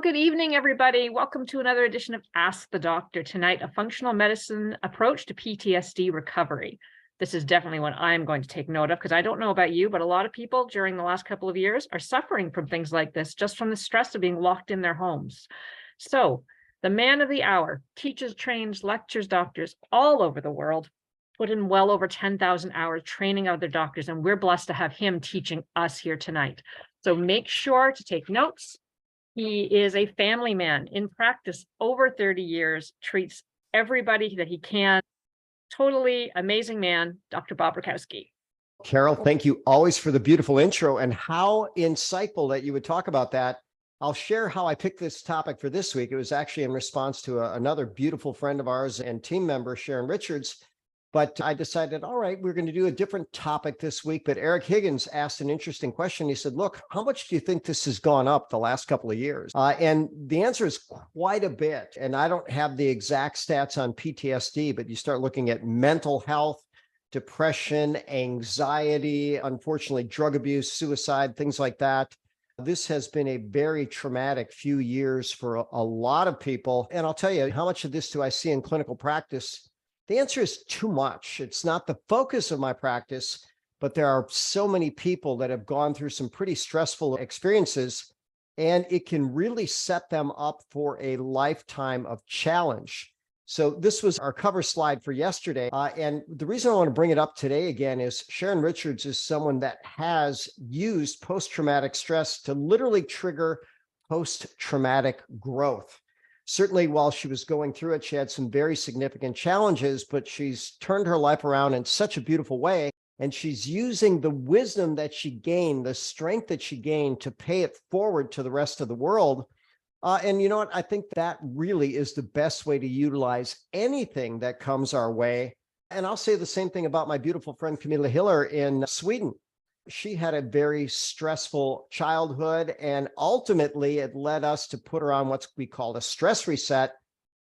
Good evening, everybody. Welcome to another edition of Ask the Doctor. Tonight, a functional medicine approach to PTSD recovery. This is definitely one I'm going to take note of because I don't know about you, but a lot of people during the last couple of years are suffering from things like this, just from the stress of being locked in their homes. So the man of the hour teaches, trains, lectures doctors all over the world, put in well over 10,000 hours training other doctors, and we're blessed to have him teaching us here tonight. So make sure to take notes. He is a family man in practice over 30 years, treats everybody that he can. Totally amazing man, Dr. Bobrakowski. Carol, thank you always for the beautiful intro and how insightful that you would talk about that. I'll share how I picked this topic for this week. It was actually in response to another beautiful friend of ours and team member, Sharon Richards. But I decided, all right, we're going to do a different topic this week. But Eric Higgins asked an interesting question. He said, look, how much do you think this has gone up the last couple of years? And the answer is quite a bit. And I don't have the exact stats on PTSD, but you start looking at mental health, depression, anxiety, unfortunately, drug abuse, suicide, things like that. This has been a very traumatic few years for a lot of people. And I'll tell you, how much of this do I see in clinical practice? The answer is too much. It's not the focus of my practice, but there are so many people that have gone through some pretty stressful experiences, and it can really set them up for a lifetime of challenge. So this was our cover slide for yesterday. And the reason I want to bring it up today again is Sharon Richards is someone that has used post-traumatic stress to literally trigger post-traumatic growth. Certainly, while she was going through it, she had some very significant challenges, but she's turned her life around in such a beautiful way. And she's using the wisdom that she gained, the strength that she gained to pay it forward to the rest of the world. And you know what? I think that really is the best way to utilize anything that comes our way. And I'll say the same thing about my beautiful friend, Camilla Hiller in Sweden. She had a very stressful childhood, and ultimately it led us to put her on what we call a stress reset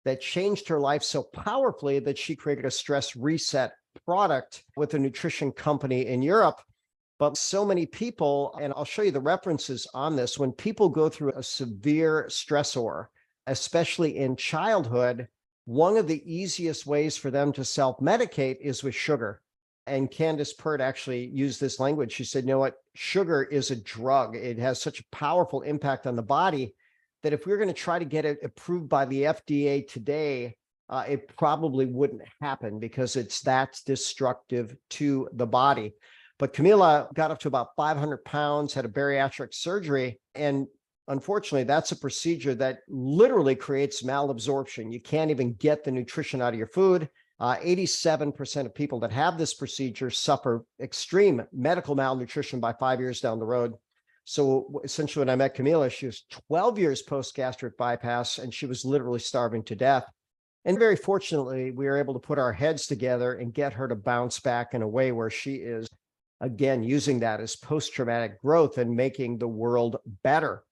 that changed her life so powerfully that she created a stress reset product with a nutrition company in Europe. But so many people, and I'll show you the references on this, when people go through a severe stressor, especially in childhood, one of the easiest ways for them to self-medicate is with sugar. And Candace Pert actually used this language. She said, you know what? Sugar is a drug. It has such a powerful impact on the body that if we we're going to try to get it approved by the FDA today, it probably wouldn't happen because it's that destructive to the body. But Camila got up to about 500 pounds, had a bariatric surgery, and unfortunately, that's a procedure that literally creates malabsorption. You can't even get the nutrition out of your food. 87% of people that have this procedure suffer extreme medical malnutrition by 5 years down the road. So essentially, when I met Camila, she was 12 years post-gastric bypass, and she was literally starving to death. And very fortunately, we were able to put our heads together and get her to bounce back in a way where she is, again, using that as post-traumatic growth and making the world better.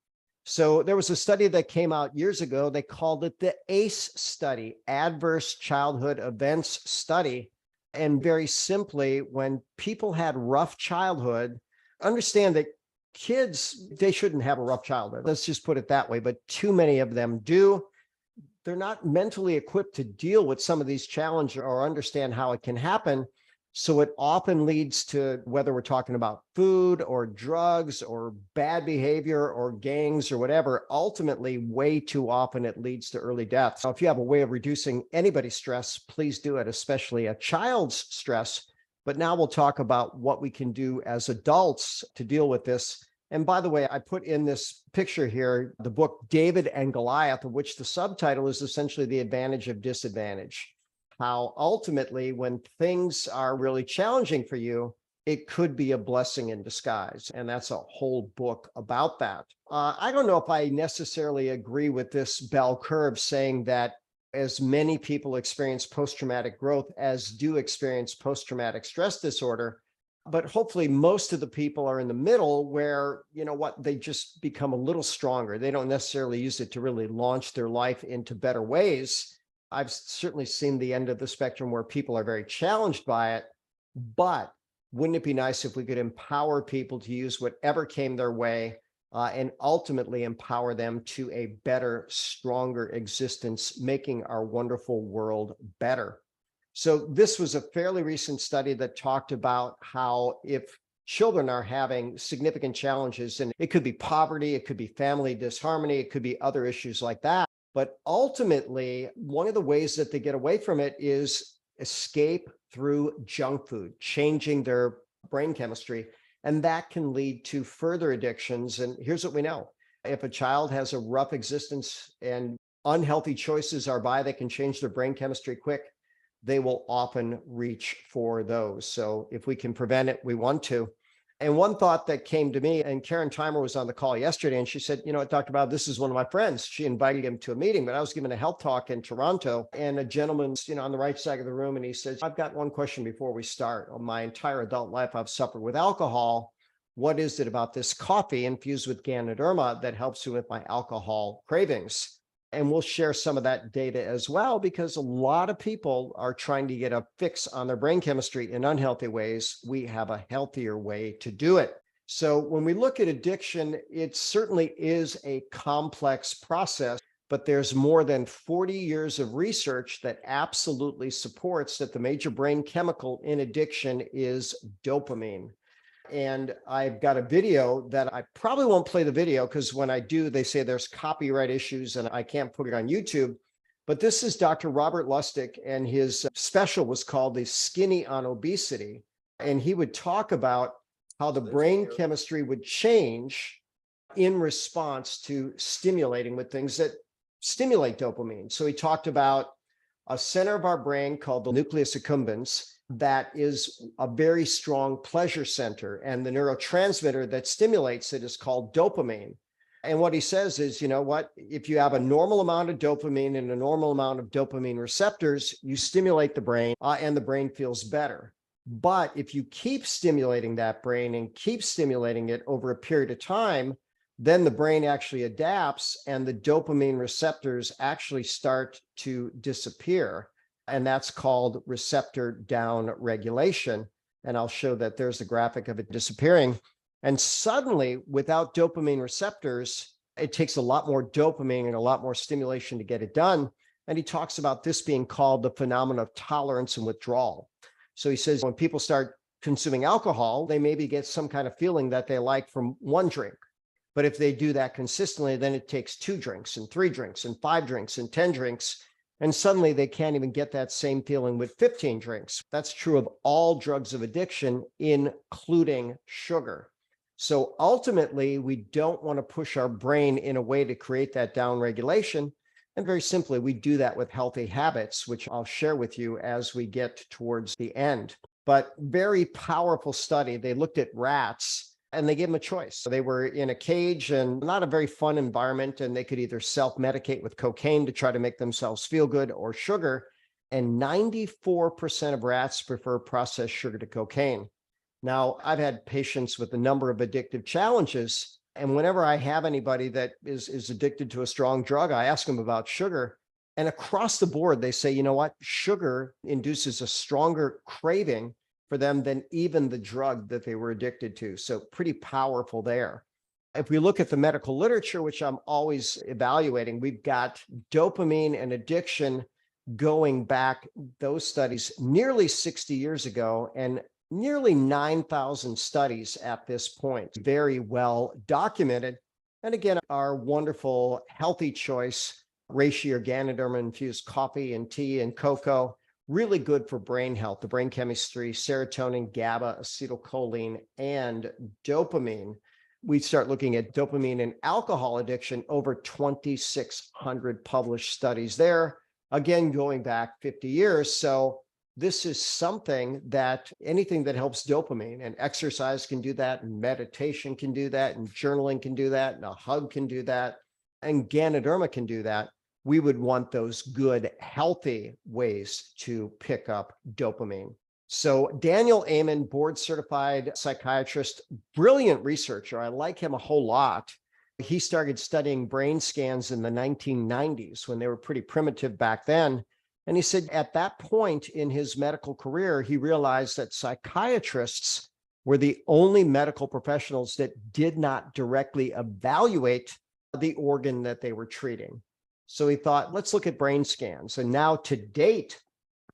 So there was a study that came out years ago. They called it the ACE study, Adverse Childhood Events Study. And very simply, when people had rough childhood, understand that kids, they shouldn't have a rough childhood. Let's just put it that way. But too many of them do. They're not mentally equipped to deal with some of these challenges or understand how it can happen. So it often leads to, whether we're talking about food or drugs or bad behavior or gangs or whatever, ultimately, way too often it leads to early death. So if you have a way of reducing anybody's stress, please do it, especially a child's stress. But now we'll talk about what we can do as adults to deal with this. And by the way, I put in this picture here, the book David and Goliath, of which the subtitle is essentially The Advantage of Disadvantage. How ultimately, when things are really challenging for you, it could be a blessing in disguise. And that's a whole book about that. I don't know if I necessarily agree with this bell curve saying that as many people experience post-traumatic growth as do experience post-traumatic stress disorder, but hopefully most of the people are in the middle where, you know what, they just become a little stronger. They don't necessarily use it to really launch their life into better ways. I've certainly seen the end of the spectrum where people are very challenged by it, but wouldn't it be nice if we could empower people to use whatever came their way and ultimately empower them to a better, stronger existence, making our wonderful world better. So this was a fairly recent study that talked about how if children are having significant challenges, and it could be poverty, it could be family disharmony, it could be other issues like that. But ultimately, one of the ways that they get away from it is escape through junk food, changing their brain chemistry. And that can lead to further addictions. And here's what we know. If a child has a rough existence and unhealthy choices are by, they can change their brain chemistry quick, they will often reach for those. So if we can prevent it, we want to. And one thought that came to me, and Karen Timer was on the call yesterday, and she said, you know, Dr. Bob, this is one of my friends. She invited him to a meeting, but I was giving a health talk in Toronto, and a gentleman's, you know, on the right side of the room, and he says, I've got one question before we start. My entire adult life, I've suffered with alcohol. What is it about this coffee infused with Ganoderma that helps me with my alcohol cravings? And we'll share some of that data as well, because a lot of people are trying to get a fix on their brain chemistry in unhealthy ways. We have a healthier way to do it. So when we look at addiction, it certainly is a complex process, but there's more than 40 years of research that absolutely supports that the major brain chemical in addiction is dopamine. And I've got a video that I probably won't play the video because when I do, they say there's copyright issues and I can't put it on YouTube. But this is Dr. Robert Lustig, and his special was called The Skinny on Obesity. And he would talk about how the brain chemistry would change in response to stimulating with things that stimulate dopamine. So he talked about a center of our brain called the nucleus accumbens that is a very strong pleasure center, and the neurotransmitter that stimulates it is called dopamine. And what he says is, you know what, if you have a normal amount of dopamine and a normal amount of dopamine receptors, you stimulate the brain and the brain feels better. But if you keep stimulating that brain and keep stimulating it over a period of time, then the brain actually adapts and the dopamine receptors actually start to disappear. And that's called receptor down regulation. And I'll show that there's a graphic of it disappearing. And suddenly, without dopamine receptors, it takes a lot more dopamine and a lot more stimulation to get it done. And he talks about this being called the phenomenon of tolerance and withdrawal. So he says when people start consuming alcohol, they maybe get some kind of feeling that they like from one drink. But if they do that consistently, then it takes 2 drinks and 3 drinks and 5 drinks and 10 drinks. And suddenly they can't even get that same feeling with 15 drinks. That's true of all drugs of addiction, including sugar. So ultimately, we don't want to push our brain in a way to create that down regulation. And very simply, we do that with healthy habits, which I'll share with you as we get towards the end. But very powerful study. They looked at rats and they gave them a choice. So they were in a cage and not a very fun environment, and they could either self-medicate with cocaine to try to make themselves feel good or sugar. And 94% of rats prefer processed sugar to cocaine. Now, I've had patients with a number of addictive challenges, and whenever I have anybody that is addicted to a strong drug, I ask them about sugar. And across the board, they say, you know what, sugar induces a stronger craving for them than even the drug that they were addicted to. So pretty powerful there. If we look at the medical literature, which I'm always evaluating, we've got dopamine and addiction going back, those studies nearly 60 years ago, and nearly 9,000 studies at this point, very well documented. And again, our wonderful healthy choice, reishi or Ganoderma infused coffee and tea and cocoa, really good for brain health, the brain chemistry, serotonin, GABA, acetylcholine, and dopamine. We start looking at dopamine and alcohol addiction, over 2,600 published studies there, again, going back 50 years. So this is something that anything that helps dopamine, and exercise can do that, and meditation can do that, and journaling can do that, and a hug can do that, and Ganoderma can do that. We would want those good, healthy ways to pick up dopamine. So Daniel Amen, board certified psychiatrist, brilliant researcher. I like him a whole lot. He started studying brain scans in the 1990s when they were pretty primitive back then. And he said at that point in his medical career, he realized that psychiatrists were the only medical professionals that did not directly evaluate the organ that they were treating. So he thought, let's look at brain scans. And now to date,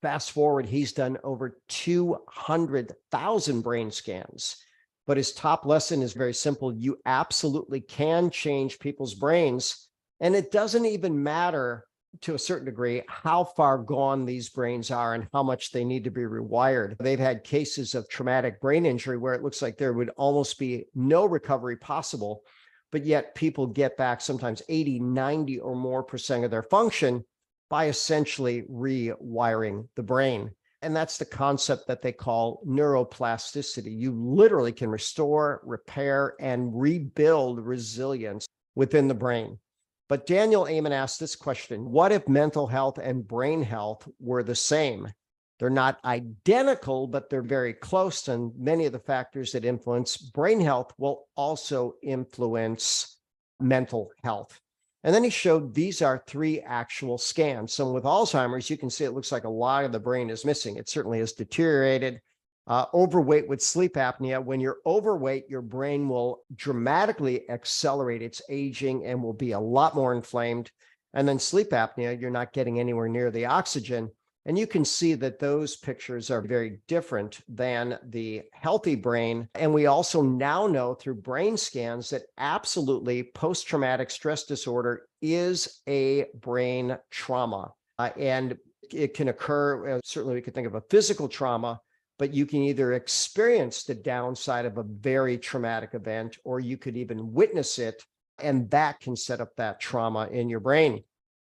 fast forward, he's done over 200,000 brain scans. But his top lesson is very simple. You absolutely can change people's brains. And it doesn't even matter to a certain degree how far gone these brains are and how much they need to be rewired. They've had cases of traumatic brain injury where it looks like there would almost be no recovery possible, but yet people get back sometimes 80, 90 or more % of their function by essentially rewiring the brain. And that's the concept that they call neuroplasticity. You literally can restore, repair, and rebuild resilience within the brain. But Daniel Amen asked this question: what if mental health and brain health were the same? They're not identical, but they're very close. And many of the factors that influence brain health will also influence mental health. And then he showed these are 3 actual scans. So with Alzheimer's, you can see it looks like a lot of the brain is missing. It certainly has deteriorated. Overweight with sleep apnea. When you're overweight, your brain will dramatically accelerate its aging and will be a lot more inflamed. And then sleep apnea, you're not getting anywhere near the oxygen. And you can see that those pictures are very different than the healthy brain. And we also now know through brain scans that absolutely post-traumatic stress disorder is a brain trauma. And it can occur, certainly we could think of a physical trauma, but you can either experience the downside of a very traumatic event, or you could even witness it, and that can set up that trauma in your brain.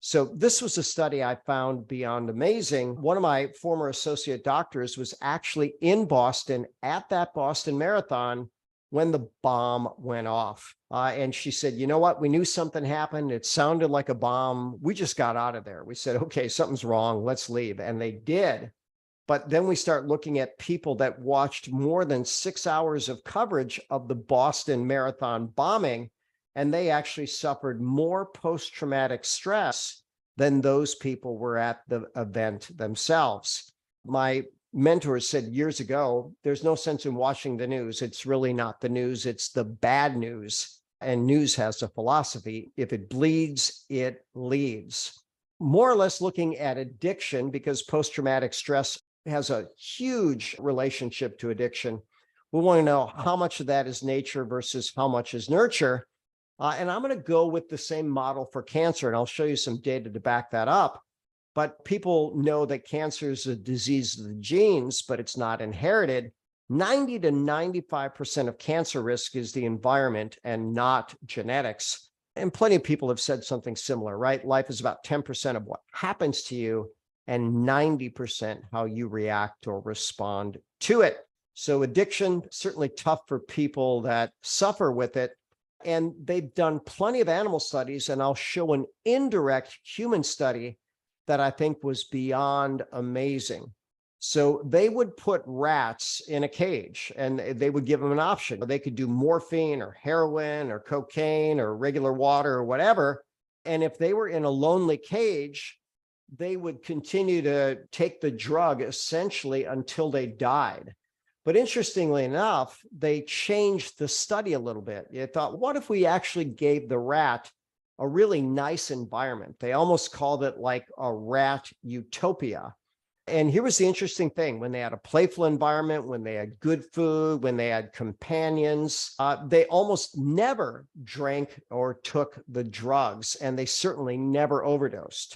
So this was a study I found beyond amazing. One of my former associate doctors was actually in Boston at that Boston Marathon when the bomb went off. And she said, you know what? We knew something happened. It sounded like a bomb. We just got out of there. We said, okay, something's wrong. Let's leave. And they did. But then we start looking at people that watched more than 6 hours of coverage of the Boston Marathon bombing, and they actually suffered more post-traumatic stress than those people were at the event themselves. My mentor said years ago, there's no sense in watching the news. It's really not the news, it's the bad news. And news has a philosophy: if it bleeds, it leads. More or less looking at addiction, because post-traumatic stress has a huge relationship to addiction. We want to know how much of that is nature versus how much is nurture. And I'm going to go with the same model for cancer, and I'll show you some data to back that up. But people know that cancer is a disease of the genes, but it's not inherited. 90 to 95% of cancer risk is the environment and not genetics. And plenty of people have said something similar, right? Life is about 10% of what happens to you and 90% how you react or respond to it. So addiction, certainly tough for people that suffer with it. And they've done plenty of animal studies, and I'll show an indirect human study that I think was beyond amazing. So they would put rats in a cage, and they would give them an option. They could do morphine or heroin or cocaine or regular water or whatever. And if they were in a lonely cage, they would continue to take the drug essentially until they died. But interestingly enough, they changed the study a little bit. They thought, what if we actually gave the rat a really nice environment? They almost called it like a rat utopia. And here was the interesting thing: when they had a playful environment, when they had good food, when they had companions, they almost never drank or took the drugs, and they certainly never overdosed.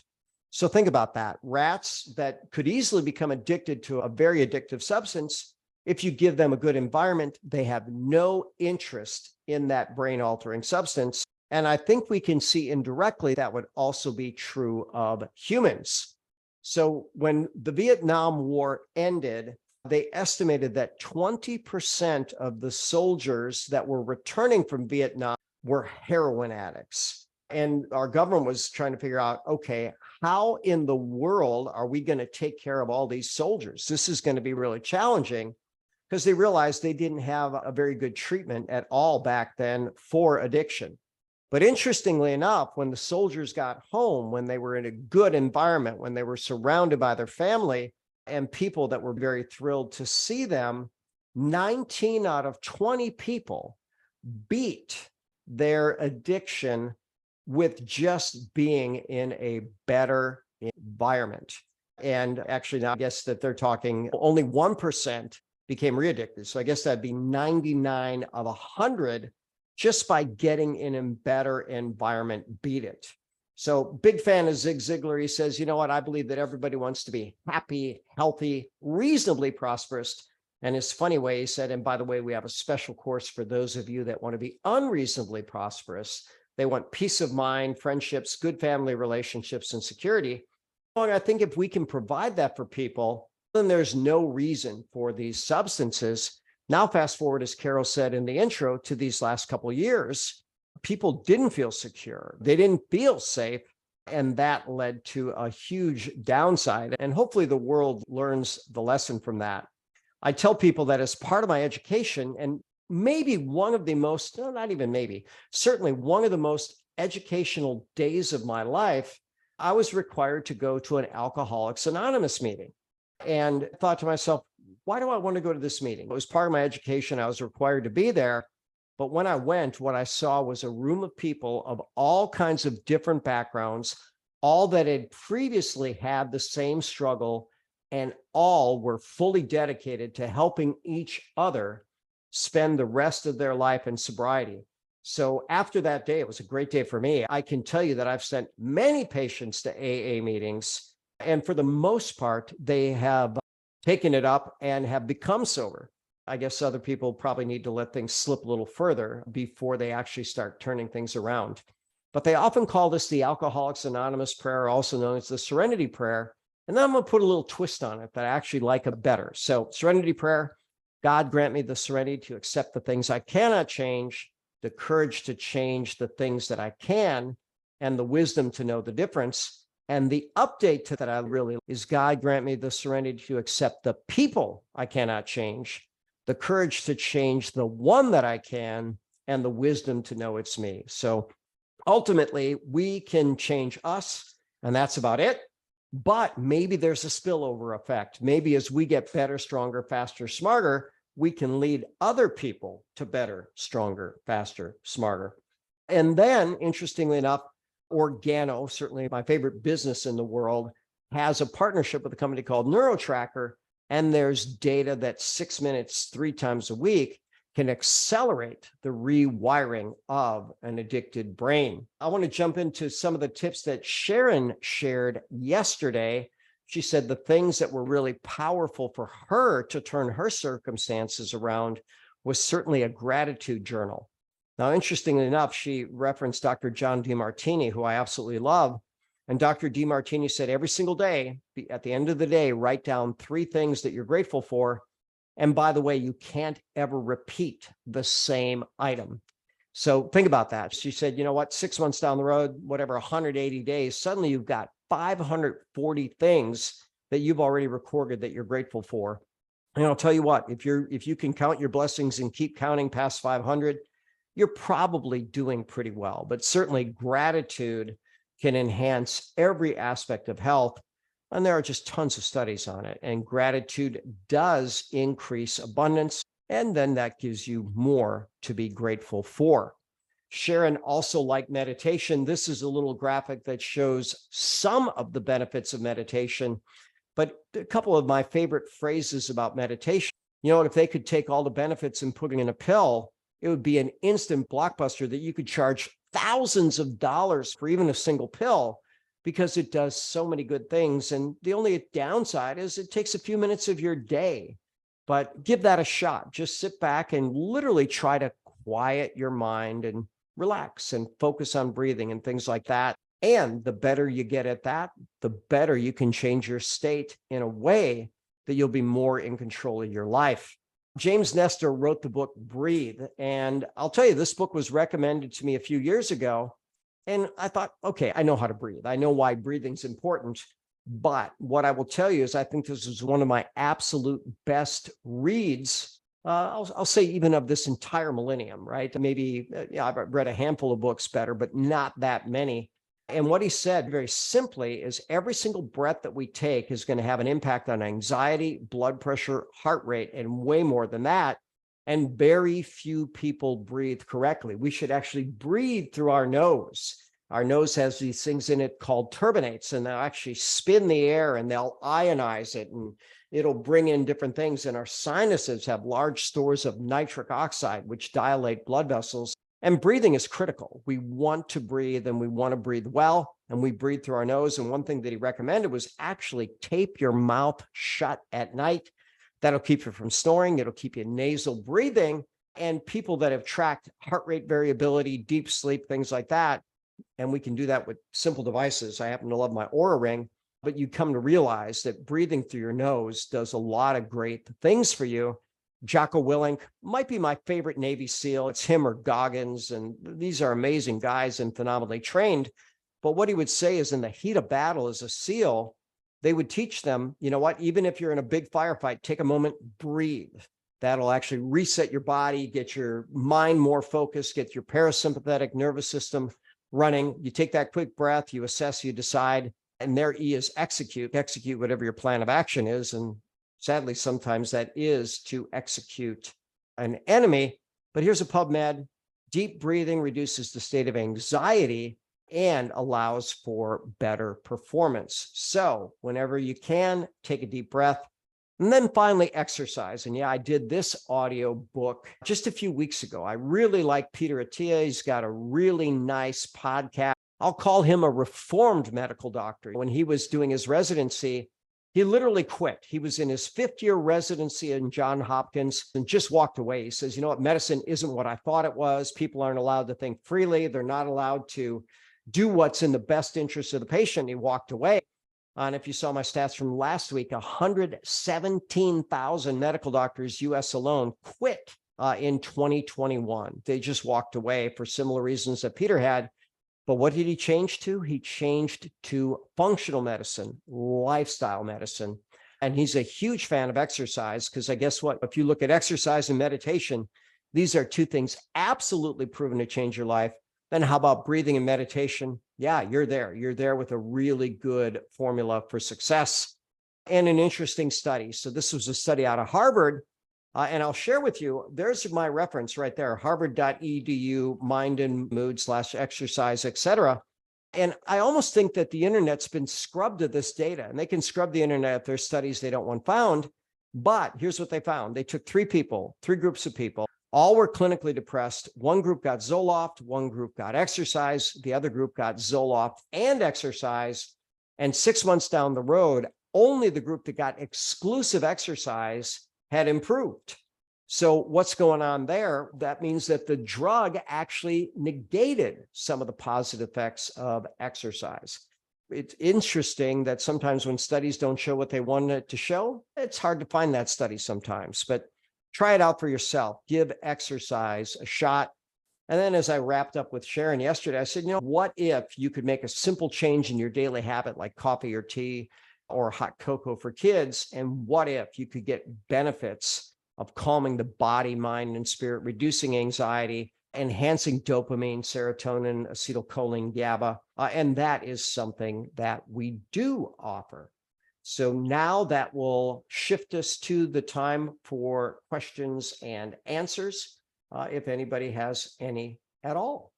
So think about that. Rats that could easily become addicted to a very addictive substance, if you give them a good environment, they have no interest in that brain-altering substance. And I think we can see indirectly that would also be true of humans. So when the Vietnam War ended, they estimated that 20% of the soldiers that were returning from Vietnam were heroin addicts. And our government was trying to figure out, okay, how in the world are we going to take care of all these soldiers? This is going to be really challenging, because they realized they didn't have a very good treatment at all back then for addiction. But interestingly enough, when the soldiers got home, when they were in a good environment, when they were surrounded by their family and people that were very thrilled to see them, 19 out of 20 people beat their addiction with just being in a better environment. And actually, now I guess that they're talking only 1% became re-addicted. So I guess that'd be 99 of 100 just by getting in a better environment, beat it. So big fan of Zig Ziglar. He says, you know what? I believe that everybody wants to be happy, healthy, reasonably prosperous. And his funny way, he said, and by the way, we have a special course for those of you that want to be unreasonably prosperous. They want peace of mind, friendships, good family relationships, and security. And I think if we can provide that for people, then there's no reason for these substances. Now, fast forward, as Carol said in the intro, to these last couple of years, people didn't feel secure. They didn't feel safe. And that led to a huge downside. And hopefully the world learns the lesson from that. I tell people that as part of my education, and maybe one of the most, no, not even maybe, certainly one of the most educational days of my life, I was required to go to an Alcoholics Anonymous meeting. And thought to myself, why do I want to go to this meeting? It was part of my education. I was required to be there. But when I went, what I saw was a room of people of all kinds of different backgrounds, all that had previously had the same struggle, and all were fully dedicated to helping each other spend the rest of their life in sobriety. So after that day, it was a great day for me. I can tell you that I've sent many patients to AA meetings, and for the most part, they have taken it up and have become sober. I guess other people probably need to let things slip a little further before they actually start turning things around. But they often call this the Alcoholics Anonymous prayer, also known as the Serenity Prayer. And then I'm going to put a little twist on it that I actually like it better. So Serenity Prayer: God grant me the serenity to accept the things I cannot change, the courage to change the things that I can, and the wisdom to know the difference. And the update to that I really is: God grant me the serenity to accept the people I cannot change, the courage to change the one that I can, and the wisdom to know it's me. So ultimately, we can change us, and that's about it. But maybe there's a spillover effect. Maybe as we get better, stronger, faster, smarter, we can lead other people to better, stronger, faster, smarter. And then, interestingly enough, Organo, certainly my favorite business in the world, has a partnership with a company called NeuroTracker. And there's data that 6 minutes, 3 times a week can accelerate the rewiring of an addicted brain. I want to jump into some of the tips that Sharon shared yesterday. She said the things that were really powerful for her to turn her circumstances around was certainly a gratitude journal. Now, interestingly enough, she referenced Dr. John DeMartini, who I absolutely love. And Dr. DeMartini said every single day, at the end of the day, write down 3 things that you're grateful for. And by the way, you can't ever repeat the same item. So think about that. She said, you know what, 6 months down the road, whatever, 180 days, suddenly you've got 540 things that you've already recorded that you're grateful for. And I'll tell you what, if you can count your blessings and keep counting past 500, you're probably doing pretty well. But certainly gratitude can enhance every aspect of health. And there are just tons of studies on it. And gratitude does increase abundance. And then that gives you more to be grateful for. Sharon also liked meditation. This is a little graphic that shows some of the benefits of meditation. But a couple of my favorite phrases about meditation, you know, if they could take all the benefits and put it in a pill, it would be an instant blockbuster that you could charge thousands of dollars for even a single pill, because it does so many good things. And the only downside is it takes a few minutes of your day. But give that a shot. Just sit back and literally try to quiet your mind and relax and focus on breathing and things like that. And the better you get at that, the better you can change your state in a way that you'll be more in control of your life. James Nestor wrote the book Breathe. And I'll tell you, this book was recommended to me a few years ago. And I thought, okay, I know how to breathe. I know why breathing's important. But what I will tell you is I think this is one of my absolute best reads. I'll say even of this entire millennium, right? Maybe I've read a handful of books better, but not that many. And what he said very simply is every single breath that we take is going to have an impact on anxiety, blood pressure, heart rate, and way more than that. And very few people breathe correctly. We should actually breathe through our nose. Our nose has these things in it called turbinates, and they'll actually spin the air and they'll ionize it, and it'll bring in different things. And our sinuses have large stores of nitric oxide, which dilate blood vessels. And breathing is critical. We want to breathe, and we want to breathe well, and we breathe through our nose. And one thing that he recommended was actually tape your mouth shut at night. That'll keep you from snoring. It'll keep you nasal breathing. And people that have tracked heart rate variability, deep sleep, things like that, and we can do that with simple devices. I happen to love my Oura Ring, but you come to realize that breathing through your nose does a lot of great things for you. Jocko Willink might be my favorite Navy SEAL. It's him or Goggins, and these are amazing guys and phenomenally trained. But what he would say is in the heat of battle as a SEAL, they would teach them, you know what, even if you're in a big firefight, take a moment, breathe. That'll actually reset your body, get your mind more focused, get your parasympathetic nervous system running. You take that quick breath, you assess, you decide, and their E is execute whatever your plan of action is. And sadly, sometimes that is to execute an enemy. But here's a PubMed. Deep breathing reduces the state of anxiety and allows for better performance. So whenever you can, take a deep breath. And then finally, exercise. And yeah, I did this audio book just a few weeks ago. I really like Peter Attia. He's got a really nice podcast. I'll call him a reformed medical doctor. When he was doing his residency, he literally quit. He was in his 5th-year residency in Johns Hopkins and just walked away. He says, you know what, medicine isn't what I thought it was. People aren't allowed to think freely. They're not allowed to do what's in the best interest of the patient. He walked away. And if you saw my stats from last week, 117,000 medical doctors, US alone, quit in 2021. They just walked away for similar reasons that Peter had. But what did he change to? He changed to functional medicine, lifestyle medicine. And he's a huge fan of exercise because I guess what? If you look at exercise and meditation, these are two things absolutely proven to change your life. Then how about breathing and meditation? Yeah, you're there. You're there with a really good formula for success and an interesting study. So this was a study out of Harvard. And I'll share with you, there's my reference right there, harvard.edu, mind and mood / exercise, etc. And I almost think that the internet's been scrubbed of this data, and they can scrub the internet if there's studies they don't want found. But here's what they found. They took 3 groups of people. All were clinically depressed. One group got Zoloft, one group got exercise, the other group got Zoloft and exercise. And 6 months down the road, only the group that got exclusive exercise had improved. So what's going on there? That means that the drug actually negated some of the positive effects of exercise. It's interesting that sometimes when studies don't show what they want it to show, it's hard to find that study sometimes, but try it out for yourself. Give exercise a shot. And then as I wrapped up with Sharon yesterday, I said, you know, what if you could make a simple change in your daily habit like coffee or tea or hot cocoa for kids? And what if you could get benefits of calming the body, mind, and spirit, reducing anxiety, enhancing dopamine, serotonin, acetylcholine, GABA. And that is something that we do offer. So now that will shift us to the time for questions and answers, if anybody has any at all.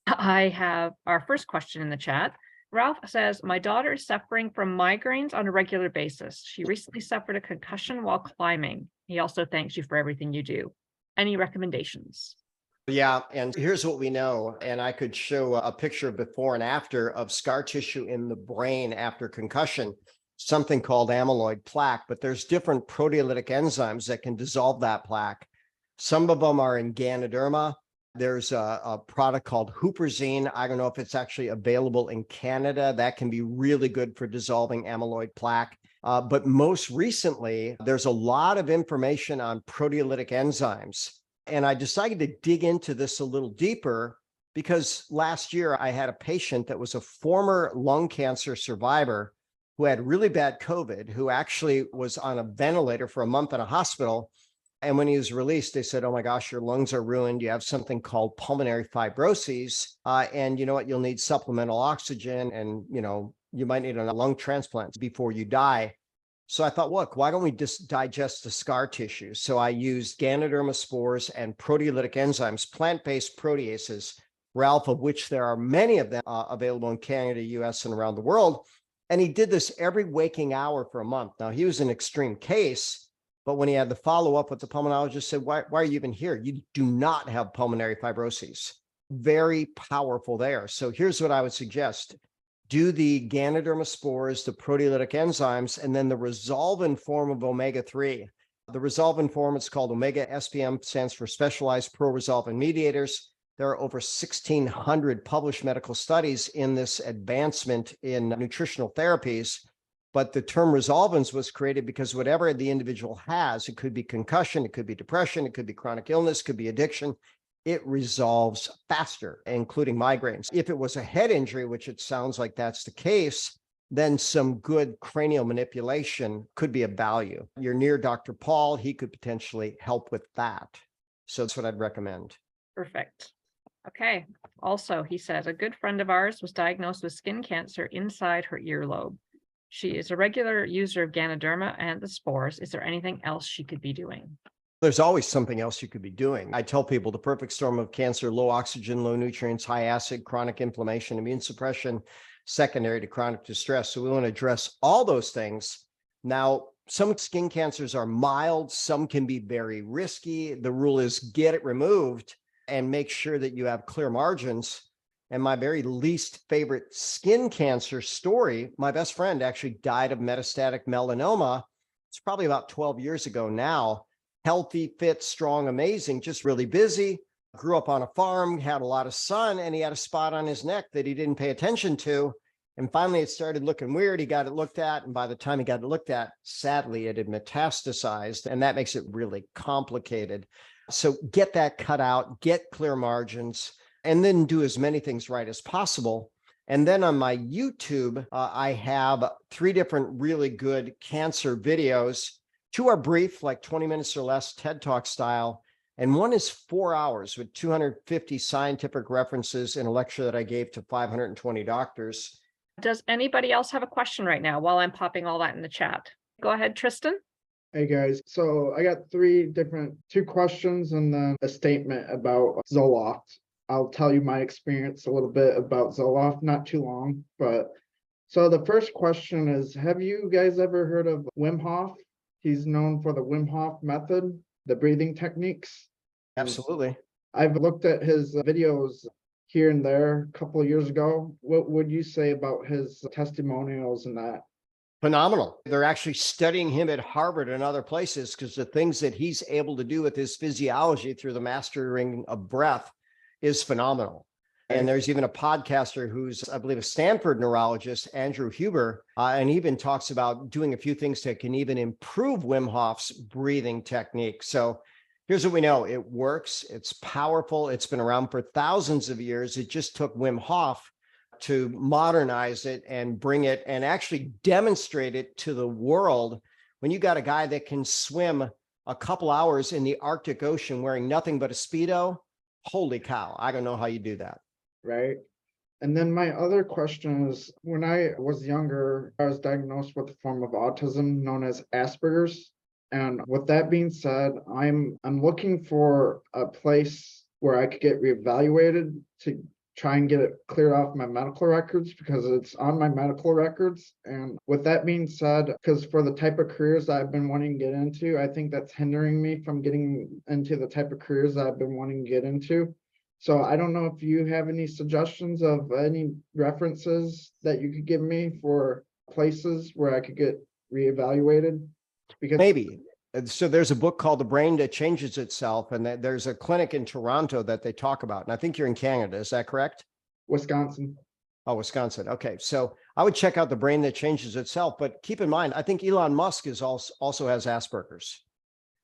I have our first question in the chat. Ralph says, my daughter is suffering from migraines on a regular basis. She recently suffered a concussion while climbing. He also thanks you for everything you do. Any recommendations? Yeah, and here's what we know. And I could show a picture before and after of scar tissue in the brain after concussion, something called amyloid plaque, but there's different proteolytic enzymes that can dissolve that plaque. Some of them are in Ganoderma. There's a product called Huperzine. I don't know if it's actually available in Canada. That can be really good for dissolving amyloid plaque. But most recently, there's a lot of information on proteolytic enzymes. And I decided to dig into this a little deeper because last year I had a patient that was a former lung cancer survivor who had really bad COVID, who actually was on a ventilator for a month in a hospital. And when he was released, they said, oh my gosh, your lungs are ruined. You have something called pulmonary fibrosis. And you know what? You'll need supplemental oxygen, and, you might need a lung transplant before you die. So I thought, look, why don't we just digest the scar tissue? So I used Ganoderma spores and proteolytic enzymes, plant-based proteases, Ralph, of which there are many of them available in Canada, US, and around the world. And he did this every waking hour for a month. Now, he was an extreme case, but when he had the follow-up with the pulmonologist, said, why are you even here? You do not have pulmonary fibrosis. Very powerful there. So here's what I would suggest. Do the Ganoderma spores, the proteolytic enzymes, and then the resolvin form of omega-3. The resolvin form, it's called omega SPM, stands for specialized pro-resolvin mediators. There are over 1,600 published medical studies in this advancement in nutritional therapies. But the term resolvins was created because whatever the individual has, it could be concussion, it could be depression, it could be chronic illness, it could be addiction, it resolves faster, including migraines. If it was a head injury, which it sounds like that's the case, then some good cranial manipulation could be of value. You're near Dr. Paul, he could potentially help with that. So that's what I'd recommend. Perfect. Okay. Also, he says, a good friend of ours was diagnosed with skin cancer inside her earlobe. She is a regular user of Ganoderma and the spores. Is there anything else she could be doing? There's always something else you could be doing. I tell people the perfect storm of cancer: low oxygen, low nutrients, high acid, chronic inflammation, immune suppression, secondary to chronic distress. So we want to address all those things. Now, some skin cancers are mild, some can be very risky. The rule is get it removed and make sure that you have clear margins. And my very least favorite skin cancer story, my best friend actually died of metastatic melanoma. It's probably about 12 years ago now. Healthy, fit, strong, amazing, just really busy. Grew up on a farm, had a lot of sun, and he had a spot on his neck that he didn't pay attention to. And finally, it started looking weird. He got it looked at. And by the time he got it looked at, sadly, it had metastasized. And that makes it really complicated. So get that cut out, get clear margins, and then do as many things right as possible. And then on my YouTube, I have 3 different really good cancer videos. 2 are brief, like 20 minutes or less, TED Talk style. And one is 4 hours with 250 scientific references in a lecture that I gave to 520 doctors. Does anybody else have a question right now while I'm popping all that in the chat? Go ahead, Tristan. Hey guys, so I got 2 questions and then a statement about Zoloft. I'll tell you my experience a little bit about Zoloft, not too long, but so the first question is, have you guys ever heard of Wim Hof? He's known for the Wim Hof method, the breathing techniques. Absolutely. I've looked at his videos here and there a couple of years ago. What would you say about his testimonials and that? Phenomenal. They're actually studying him at Harvard and other places because the things that he's able to do with his physiology through the mastering of breath is phenomenal. And there's even a podcaster who's, I believe, a Stanford neurologist, Andrew Huber, and he even talks about doing a few things that can even improve Wim Hof's breathing technique. So here's what we know. It works. It's powerful. It's been around for thousands of years. It just took Wim Hof to modernize it and bring it and actually demonstrate it to the world. When you got a guy that can swim a couple hours in the Arctic Ocean wearing nothing but a Speedo, holy cow, I don't know how you do that. Right. And then my other question is, when I was younger, I was diagnosed with a form of autism known as Asperger's. And with that being said, I'm looking for a place where I could get reevaluated to try and get it cleared off my medical records, because it's on my medical records. And with that being said, because for the type of careers that I've been wanting to get into, I think that's hindering me from getting into the type of careers that I've been wanting to get into. So I don't know if you have any suggestions of any references that you could give me for places where I could get reevaluated. Because maybe. So there's a book called The Brain That Changes Itself, and there's a clinic in Toronto that they talk about. And I think you're in Canada. Is that correct? Wisconsin. Oh, Wisconsin. Okay. So I would check out The Brain That Changes Itself. But keep in mind, I think Elon Musk is also has Asperger's.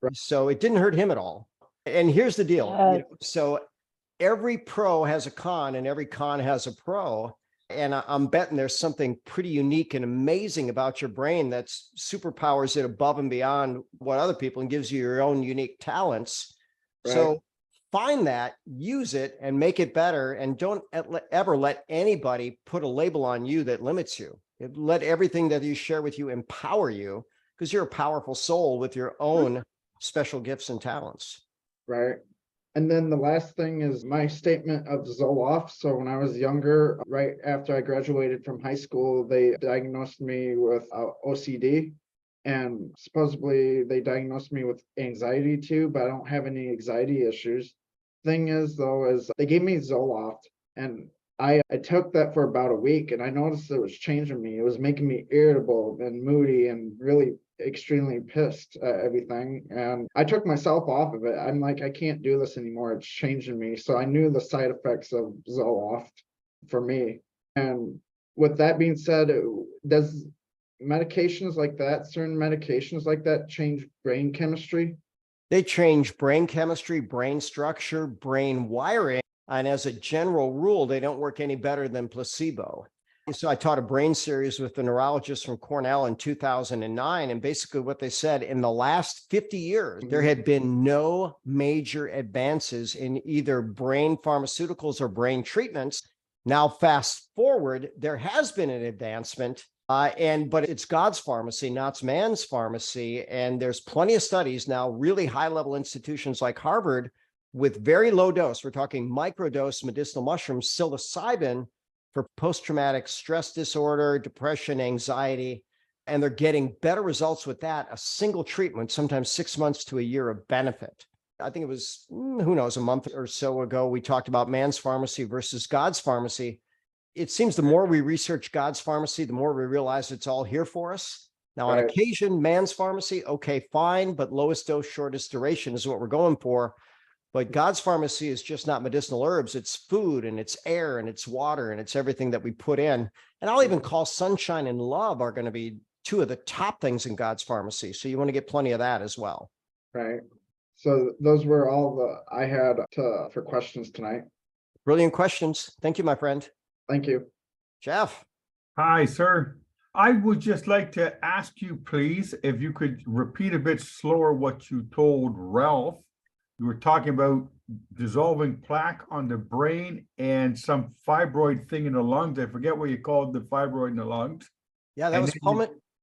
Right. So it didn't hurt him at all. And here's the deal. So every pro has a con and every con has a pro. And I'm betting there's something pretty unique and amazing about your brain that's superpowers it above and beyond what other people and gives you your own unique talents. Right. So find that, use it, and make it better. And don't ever let anybody put a label on you that limits you. Let everything that you share with you empower you, because you're a powerful soul with your own special gifts and talents. Right. And then the last thing is my statement of Zoloft. So when I was younger, right after I graduated from high school, they diagnosed me with OCD. And supposedly they diagnosed me with anxiety too, but I don't have any anxiety issues. Thing is, though, is they gave me Zoloft, and I took that for about a week, and I noticed it was changing me. It was making me irritable and moody and really extremely pissed at everything. And I took myself off of it. I'm like, I can't do this anymore. It's changing me. So I knew the side effects of Zoloft for me. And with that being said, does medications like that, certain medications like that, change brain chemistry? They change brain chemistry, brain structure, brain wiring. And as a general rule, they don't work any better than placebo. So I taught a brain series with a neurologist from Cornell in 2009. And basically what they said, in the last 50 years, there had been no major advances in either brain pharmaceuticals or brain treatments. Now, fast forward, there has been an advancement, but it's God's pharmacy, not man's pharmacy. And there's plenty of studies now, really high-level institutions like Harvard, with very low dose, we're talking microdose medicinal mushrooms, psilocybin, for post-traumatic stress disorder, depression, anxiety, and they're getting better results with that, a single treatment, sometimes 6 months to a year of benefit. I think it was, who knows, a month or so ago, we talked about man's pharmacy versus God's pharmacy. It seems the more we research God's pharmacy, the more we realize it's all here for us. Now, on occasion, man's pharmacy, okay, fine, but lowest dose, shortest duration is what we're going for. But God's pharmacy is just not medicinal herbs. It's food, and it's air, and it's water, and it's everything that we put in. And I'll even call sunshine and love are going to be two of the top things in God's pharmacy. So you want to get plenty of that as well. Right. So those were all I had for questions tonight. Brilliant questions. Thank you, my friend. Thank you. Jeff. Hi, sir. I would just like to ask you, please, if you could repeat a bit slower what you told Ralph. You were talking about dissolving plaque on the brain and some fibroid thing in the lungs. I forget what you called the fibroid in the lungs. Yeah, that was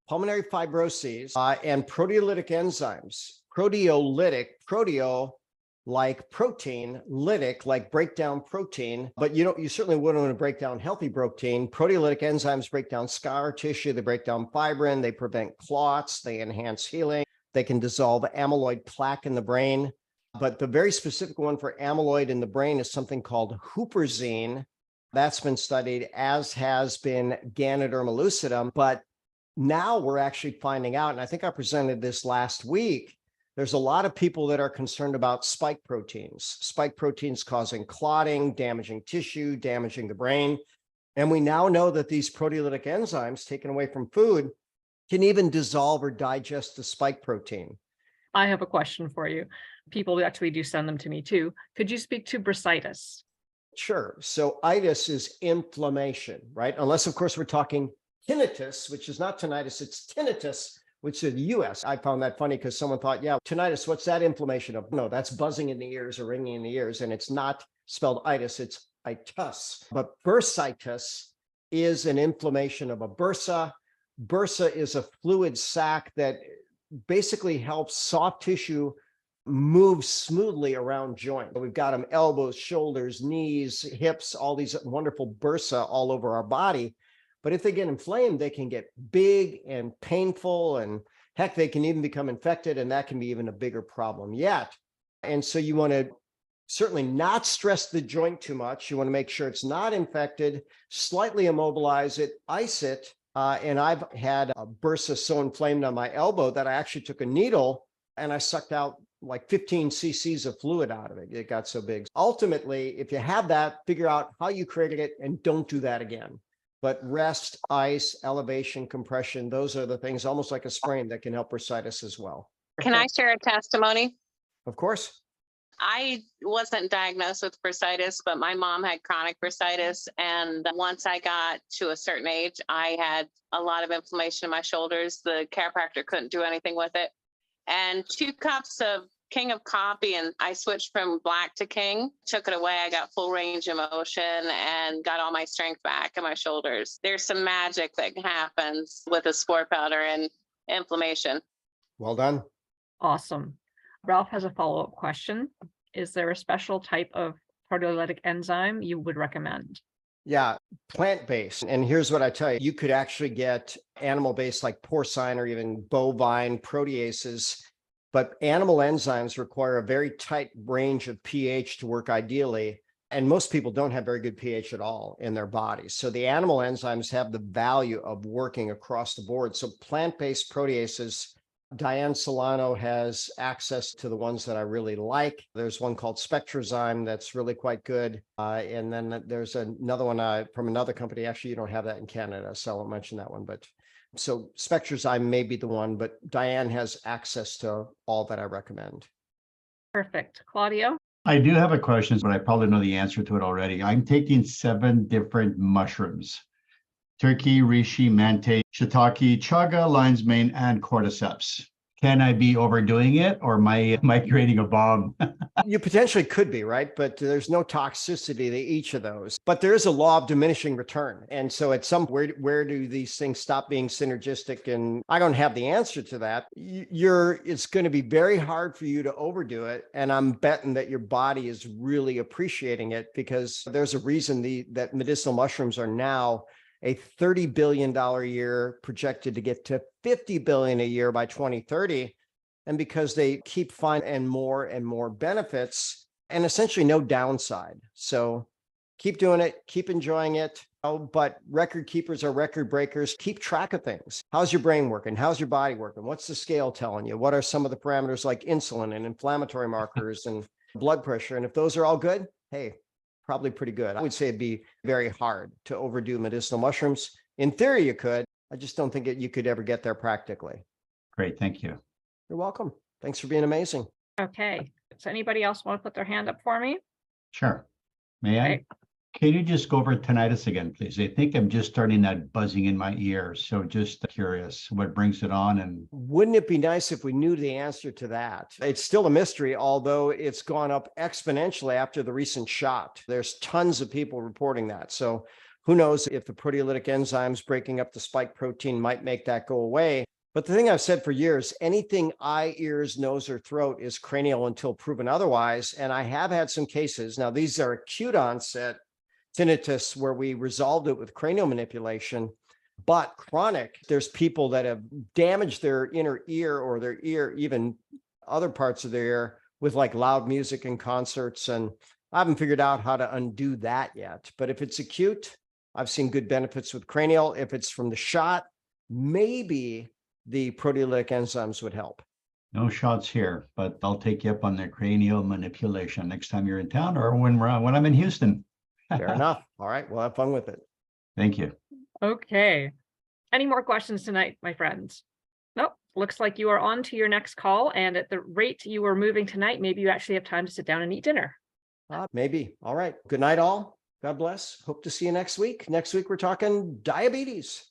pulmonary fibroses and proteolytic enzymes. Proteolytic, proteo like protein, lytic like breakdown protein, but you certainly wouldn't want to break down healthy protein. Proteolytic enzymes break down scar tissue, they break down fibrin, they prevent clots, they enhance healing, they can dissolve amyloid plaque in the brain. But the very specific one for amyloid in the brain is something called huperzine. That's been studied, as has been Ganoderma lucidum. But now we're actually finding out, and I think I presented this last week, there's a lot of people that are concerned about spike proteins causing clotting, damaging tissue, damaging the brain. And we now know that these proteolytic enzymes taken away from food can even dissolve or digest the spike protein. I have a question for you. People actually do send them to me too. Could you speak to bursitis? Sure. So itis is inflammation, right? Unless, of course, we're talking tinnitus, which is not tinnitus, it's tinnitus, which is the US. I found that funny because someone thought, yeah, tinnitus, what's that inflammation of? No, that's buzzing in the ears or ringing in the ears. And it's not spelled itis, it's itis. But bursitis is an inflammation of a bursa. Bursa is a fluid sac that basically helps soft tissue move smoothly around joint. We've got them elbows, shoulders, knees, hips, all these wonderful bursa all over our body. But if they get inflamed, they can get big and painful, and heck, they can even become infected, and that can be even a bigger problem yet. And so you want to certainly not stress the joint too much. You want to make sure it's not infected, slightly immobilize it, ice it. And I've had a bursa so inflamed on my elbow that I actually took a needle and I sucked out like 15 cc's of fluid out of it. It got so big. Ultimately, if you have that, figure out how you created it and don't do that again. But rest, ice, elevation, compression, those are the things almost like a sprain that can help bursitis as well. Can I share a testimony? Of course. I wasn't diagnosed with bursitis, but my mom had chronic bursitis. And once I got to a certain age, I had a lot of inflammation in my shoulders. The chiropractor couldn't do anything with it. And 2 cups of King of coffee, and I switched from black to King, took it away. I got full range of motion and got all my strength back in my shoulders. There's some magic that happens with a sport powder and inflammation. Well done. Awesome. Ralph has a follow-up question. Is there a special type of proteolytic enzyme you would recommend? Yeah, plant-based. And here's what I tell you, you could actually get animal-based like porcine or even bovine proteases, but animal enzymes require a very tight range of pH to work ideally. And most people don't have very good pH at all in their bodies. So the animal enzymes have the value of working across the board. So plant-based proteases, Diane Solano has access to the ones that I really like. There's one called Spectrazyme that's really quite good. And then there's another one from another company. Actually, you don't have that in Canada, so I won't mention that one. But so Spectrazyme may be the one, but Diane has access to all that I recommend. Perfect. Claudio? I do have a question, but I probably know the answer to it already. I'm taking 7 different mushrooms: turkey, reishi, mante, shiitake, chaga, lion's mane, and cordyceps. Can I be overdoing it, or am I creating a bomb? You potentially could be, right? But there's no toxicity to each of those. But there is a law of diminishing return. And so at some where do these things stop being synergistic? And I don't have the answer to that. It's going to be very hard for you to overdo it. And I'm betting that your body is really appreciating it, because there's a reason that medicinal mushrooms are now a $30 billion a year, projected to get to $50 billion a year by 2030. And because they keep finding more and more benefits and essentially no downside. So keep doing it, keep enjoying it. Oh, but record keepers are record breakers. Keep track of things. How's your brain working? How's your body working? What's the scale telling you? What are some of the parameters like insulin and inflammatory markers and blood pressure? And if those are all good, hey, probably pretty good. I would say it'd be very hard to overdo medicinal mushrooms. In theory, you could. I just don't think you could ever get there practically. Great, thank you. You're welcome. Thanks for being amazing. Okay. Does anybody else want to put their hand up for me? Sure. May I? Okay. Can you just go over tinnitus again, please? I think I'm just starting that buzzing in my ear. So just curious what brings it on. And wouldn't it be nice if we knew the answer to that? It's still a mystery, although it's gone up exponentially after the recent shot. There's tons of people reporting that. So who knows if the proteolytic enzymes breaking up the spike protein might make that go away. But the thing I've said for years, anything eye, ears, nose, or throat is cranial until proven otherwise. And I have had some cases. Now, these are acute onset tinnitus where we resolved it with cranial manipulation, but chronic, there's people that have damaged their inner ear or their ear, even other parts of their ear, with like loud music and concerts. And I haven't figured out how to undo that yet. But if it's acute, I've seen good benefits with cranial. If it's from the shot, maybe the proteolytic enzymes would help. no shots here, but I'll take you up on the cranial manipulation next time you're in town, or when I'm in Houston. Fair enough. All right. We'll have fun with it. Thank you. Okay. Any more questions tonight, my friends? Nope. Looks like you are on to your next call. And at the rate you are moving tonight, maybe you actually have time to sit down and eat dinner. Maybe. All right. Good night, all. God bless. Hope to see you next week. Next week, we're talking diabetes.